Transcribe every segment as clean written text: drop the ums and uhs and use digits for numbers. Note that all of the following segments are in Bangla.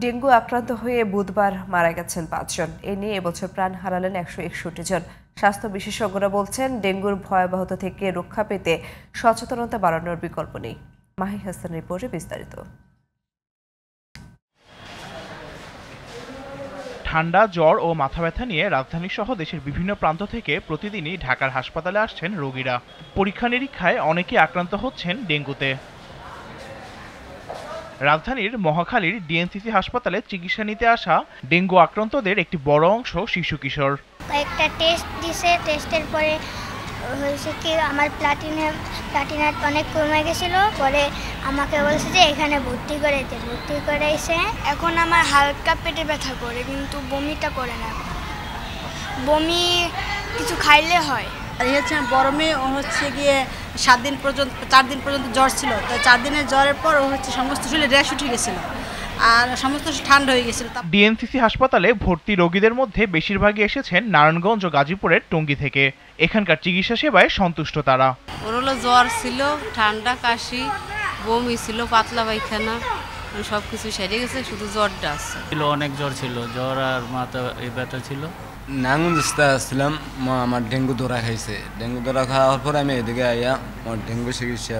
ডেঙ্গু আক্রান্ত হয়ে বুধবার মারা গেছেন ৫ জন। এ নিয়ে এবছর প্রাণ হারালেন ১৬১ জন। স্বাস্থ্য বিশেষজ্ঞরা বলছেন, ডেঙ্গুর ভয়াবহতা থেকে রক্ষা পেতে সচেতনতা বাড়ানোর বিকল্প নেই। মাহি হাসানের রিপোর্টে বিস্তারিত। ঠান্ডা, জ্বর ও মাথা ব্যথা নিয়ে রাজধানী সহ দেশের বিভিন্ন প্রান্ত থেকে প্রতিদিনই ঢাকার হাসপাতালে আসছেন রোগীরা। পরীক্ষা নিরীক্ষায় অনেকেই আক্রান্ত হচ্ছেন ডেঙ্গুতে। রাজধানীর মহাখালীর ডিএনসিসি হাসপাতালে চিকিৎসা নিতে আসা ডেঙ্গু আক্রান্তদের একটি বড় অংশ শিশু কিশোর। একটা টেস্ট দিছে, টেস্টের পরে হয়েছে কি আমার প্লাটিনাট অনেক কমে গেছিলো। পরে আমাকে বলছে যে এখানে ভর্তি করেছে। এখন আমার হালকা পেটে ব্যথা করে, কিন্তু বমিটা করে না। বমি কিছু খাইলে হয়। গরমে ও হচ্ছে গিয়ে 4 দিন পর্যন্ত জ্বর ছিল। তো 4 দিনের জ্বরের পর ও হচ্ছে সমস্ত শরীরে র্যাশ উঠে গেছিল আর সমস্ত ঠান্ডা হয়ে গেছিল। ডিএনসিসি হাসপাতালে ভর্তি রোগীদের মধ্যে বেশিরভাগই এসেছেন নারায়ণগঞ্জ ও গাজীপুরের টঙ্গী থেকে। এখানকার চিকিৎসা সেবায় সন্তুষ্ট তারা। ওর হলো জ্বর ছিল, ঠান্ডা, কাশি, বমি ছিল, পাতলা পায়খানা, সবকিছু সেরে গেছে, শুধু জ্বরটা আছে। অনেক জ্বর ছিল, জ্বর আর মাথা ব্যথা ছিল। নারায়ণগঞ্জ আসছিলাম, আমার ডেঙ্গু ধরা খাইছে। ডেঙ্গু ধরা খাওয়ার পর আমি এদিকে আইয়া আমার ডেঙ্গু চিকিৎসা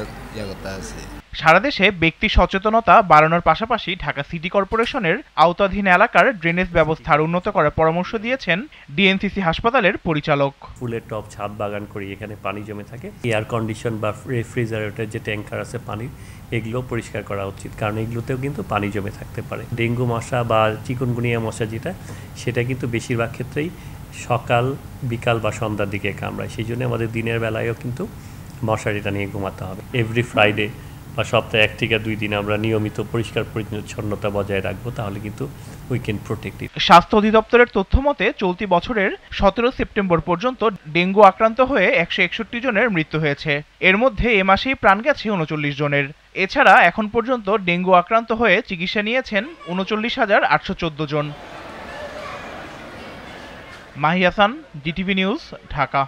করতে আছি। সারা দেশে ব্যক্তি সচেতনতা বাড়ানোর পাশাপাশি ঢাকা সিটি কর্পোরেশনের আওতাধীন এলাকার ড্রেনেজ ব্যবস্থার উন্নত করার পরামর্শ দিয়েছেন ডিএনসিসি হাসপাতালের পরিচালক। ফুলের টব, ছাদ বাগান করি, এখানে পানি জমে থাকে। এয়ার কন্ডিশন বা রেফ্রিজারেটর যে ট্যাঙ্কার আছে পানির, এগুলো পরিষ্কার করা উচিত, কারণ এগুলোতেও কিন্তু পানি জমে থাকতে পারে। ডেঙ্গু মশা বা চিকুনগুনিয়া মশা সেটা কিন্তু বেশিরভাগ ক্ষেত্রেই সকাল, বিকাল বা সন্ধ্যার দিকে কামড়ায়। সেই জন্য আমাদের দিনের বেলায়ও কিন্তু মশারিটা নিয়ে ঘুমাতে হবে। এভরি ফ্রাইডে বা সপ্তাহে 1 থেকে 2 দিন আমরা নিয়মিত পরিষ্কার পরিচ্ছন্নতা বজায় রাখবো, তাহলে কিন্তু উই ক্যান প্রোটেক্ট ইট। স্বাস্থ্য অধিদপ্তরের তথ্য মতে চলতি বছরের 17 সেপ্টেম্বর পর্যন্ত ডেঙ্গু আক্রান্ত হয়ে 161 জনের মৃত্যু হয়েছে। এর মধ্যে এ মাসেই প্রাণ গেছে 39 জনের। এছাড়া এখন পর্যন্ত ডেঙ্গু আক্রান্ত হয়ে চিকিৎসা নিয়েছেন 39,814 জন। Mahi Hasan, DTV news, Dhaka.